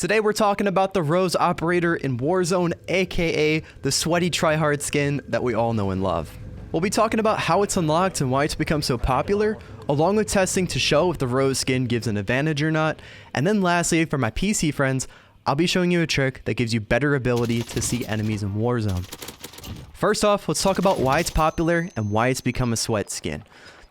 Today we're talking about the Roze operator in Warzone, aka the sweaty tryhard skin that we all know and love. We'll be talking about how it's unlocked and why it's become so popular, along with testing to show if the Roze skin gives an advantage or not, and then lastly, for my PC friends, I'll be showing you a trick that gives you better ability to see enemies in Warzone. First off, let's talk about why it's popular and why it's become a sweat skin.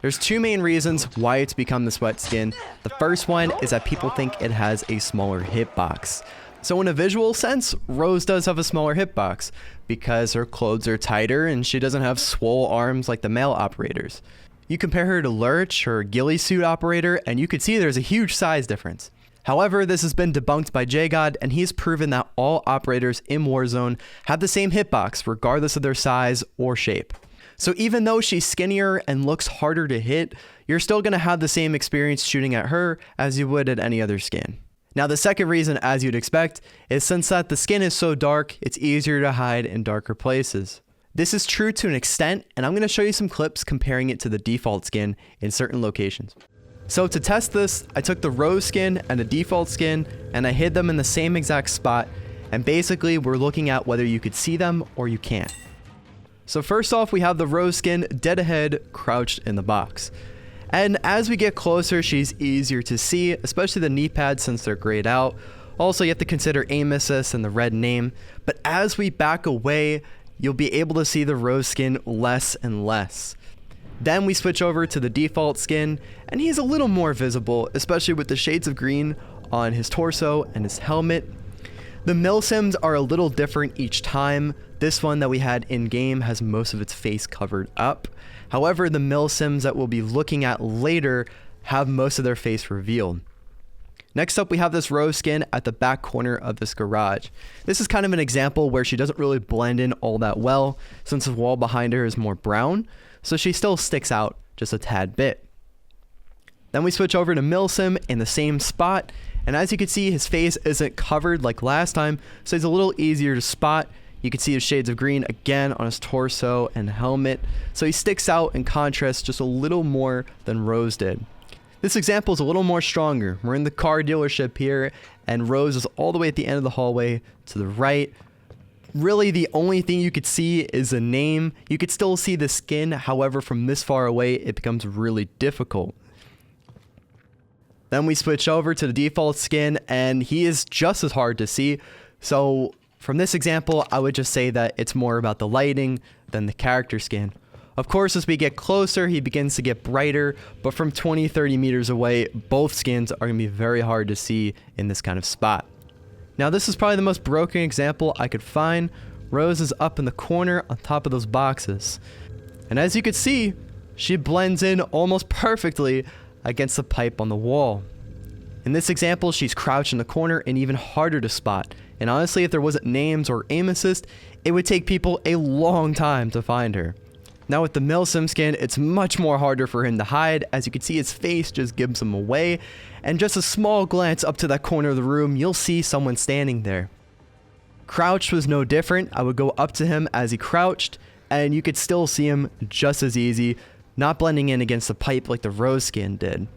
There's two main reasons why it's become the sweat skin. The first one is that people think it has a smaller hitbox. So in a visual sense, Roze does have a smaller hitbox because her clothes are tighter and she doesn't have swole arms like the male operators. You compare her to Lurch, her ghillie suit operator, and you could see there's a huge size difference. However, this has been debunked by JGod, and he's proven that all operators in Warzone have the same hitbox regardless of their size or shape. So even though she's skinnier and looks harder to hit, you're still going to have the same experience shooting at her as you would at any other skin. Now the second reason, as you'd expect, is since that the skin is so dark, it's easier to hide in darker places. This is true to an extent, and I'm going to show you some clips comparing it to the default skin in certain locations. So to test this, I took the Roze skin and the default skin and I hid them in the same exact spot, and basically we're looking at whether you could see them or you can't. So first off, we have the Roze skin dead ahead, crouched in the box. And as we get closer, she's easier to see, especially the knee pads since they're grayed out. Also, you have to consider aim assist and the red name. But as we back away, you'll be able to see the Roze skin less and less. Then we switch over to the default skin, and he's a little more visible, especially with the shades of green on his torso and his helmet. The milsims are a little different each time. This one that we had in game has most of its face covered up. However, the milsims that we'll be looking at later have most of their face revealed. Next up, we have this Roze skin at the back corner of this garage. This is kind of an example where she doesn't really blend in all that well since the wall behind her is more brown, so she still sticks out just a tad bit. Then we switch over to milsim in the same spot, and as you can see, his face isn't covered like last time, so he's a little easier to spot. You can see his shades of green again on his torso and helmet, so he sticks out in contrast just a little more than Roze did. This example is a little more stronger. We're in the car dealership here, and Roze is all the way at the end of the hallway to the right. Really, the only thing you could see is a name. You could still see the skin, however, from this far away, it becomes really difficult. Then we switch over to the default skin, and he is just as hard to see. So from this example, I would just say that it's more about the lighting than the character skin. Of course, as we get closer, he begins to get brighter, but from 20-30 meters away, both skins are going to be very hard to see in this kind of spot. Now, this is probably the most broken example I could find. Roze is up in the corner on top of those boxes. And as you can see, she blends in almost perfectly against the pipe on the wall. In this example, she's crouched in the corner and even harder to spot. And honestly, if there wasn't names or aim assist, it would take people a long time to find her. Now with the milsim skin, it's much more harder for him to hide. As you can see, his face just gives him away. And just a small glance up to that corner of the room, you'll see someone standing there. Crouched was no different. I would go up to him as he crouched, and you could still see him just as easy, not blending in against the pipe like the Roze skin did.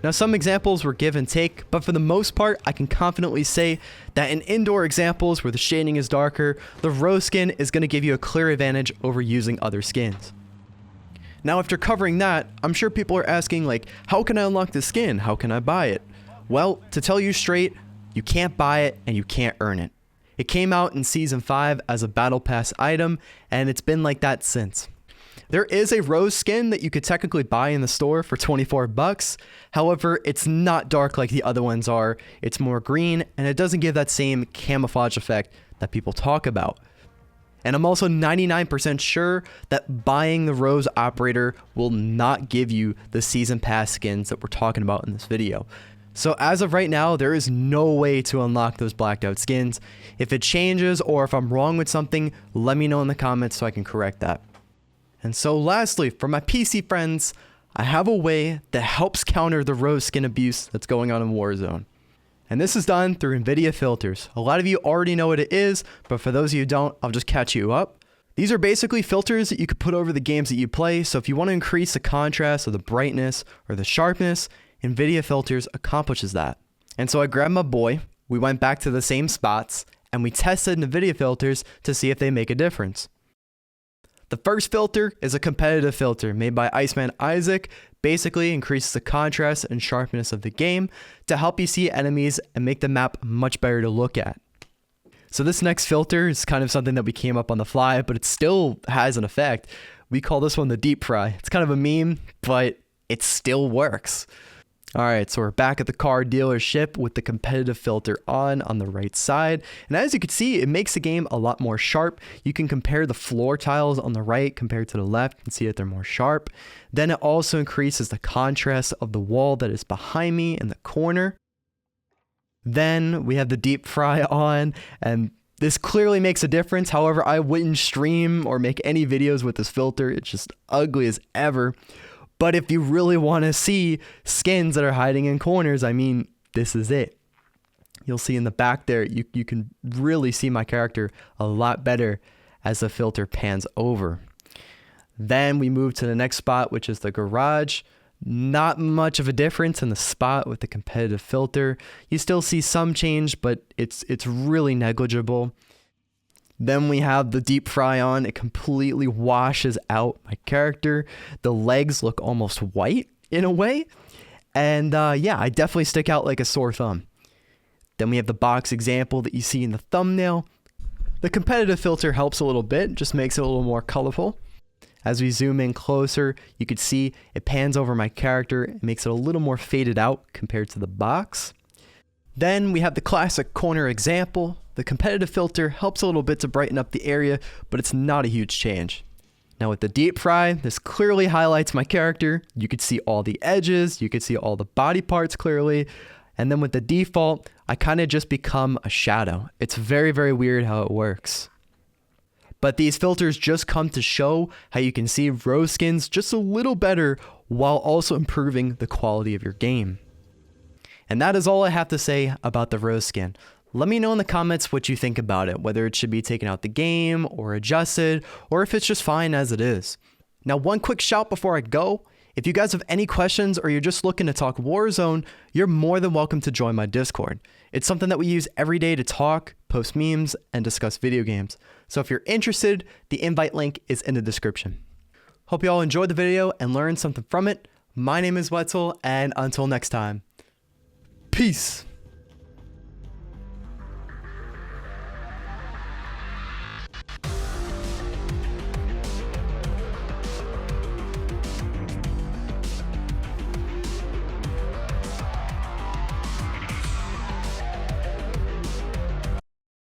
Now some examples were give and take, but for the most part, I can confidently say that in indoor examples where the shading is darker, the Roze skin is going to give you a clear advantage over using other skins. Now after covering that, I'm sure people are asking like, how can I unlock the skin? How can I buy it? Well, to tell you straight, you can't buy it and you can't earn it. It came out in Season 5 as a Battle Pass item, and it's been like that since. There is a Roze skin that you could technically buy in the store for 24 bucks. However, it's not dark like the other ones are. It's more green, and it doesn't give that same camouflage effect that people talk about. And I'm also 99% sure that buying the Roze operator will not give you the season pass skins that we're talking about in this video. So as of right now, there is no way to unlock those blacked out skins. If it changes or if I'm wrong with something, let me know in the comments so I can correct that. And so lastly, for my PC friends, I have a way that helps counter the Roze skin abuse that's going on in Warzone. And this is done through Nvidia Filters. A lot of you already know what it is, but for those of you who don't, I'll just catch you up. These are basically filters that you could put over the games that you play, so if you want to increase the contrast or the brightness or the sharpness, Nvidia Filters accomplishes that. And so I grabbed my boy, We went back to the same spots and we tested Nvidia filters to see if they make a difference. The first filter is a competitive filter made by Iceman Isaac. Basically increases the contrast and sharpness of the game to help you see enemies and make the map much better to look at. So this next filter is kind of something that we came up on the fly, but it still has an effect. We call this one the deep fry. It's kind of a meme, but it still works. All right, so we're back at the car dealership with the competitive filter on the right side. And as you can see, it makes the game a lot more sharp. You can compare the floor tiles on the right compared to the left and see that they're more sharp. Then it also increases the contrast of the wall that is behind me in the corner. Then we have the deep fry on, and this clearly makes a difference. However, I wouldn't stream or make any videos with this filter. It's just ugly as ever. But if you really want to see skins that are hiding in corners, I mean, this is it. You'll see in the back there, you can really see my character a lot better as the filter pans over. Then we move to the next spot, which is the garage. Not much of a difference in the spot with the competitive filter. You still see some change, but it's really negligible. Then we have the deep fry on. It completely washes out my character. The legs look almost white in a way. And yeah, I definitely stick out like a sore thumb. Then we have the box example that you see in the thumbnail. The competitive filter helps a little bit, just makes it a little more colorful. As we zoom in closer, you can see it pans over my character. It makes it a little more faded out compared to the box. Then we have the classic corner example. The competitive filter helps a little bit to brighten up the area, but it's not a huge change. Now with the deep fry, this clearly highlights my character. You could see all the edges, you could see all the body parts clearly. And then with the default, I kind of just become a shadow. It's very, very weird how it works. But these filters just come to show how you can see Roze skins just a little better while also improving the quality of your game. And that is all I have to say about the Roze skin. Let me know in the comments what you think about it, whether it should be taken out the game or adjusted, or if it's just fine as it is. Now, one quick shout before I go. If you guys have any questions or you're just looking to talk Warzone, you're more than welcome to join my Discord. It's something that we use every day to talk, post memes, and discuss video games. So if you're interested, the invite link is in the description. Hope you all enjoyed the video and learned something from it. My name is Wetzel, and until next time, peace.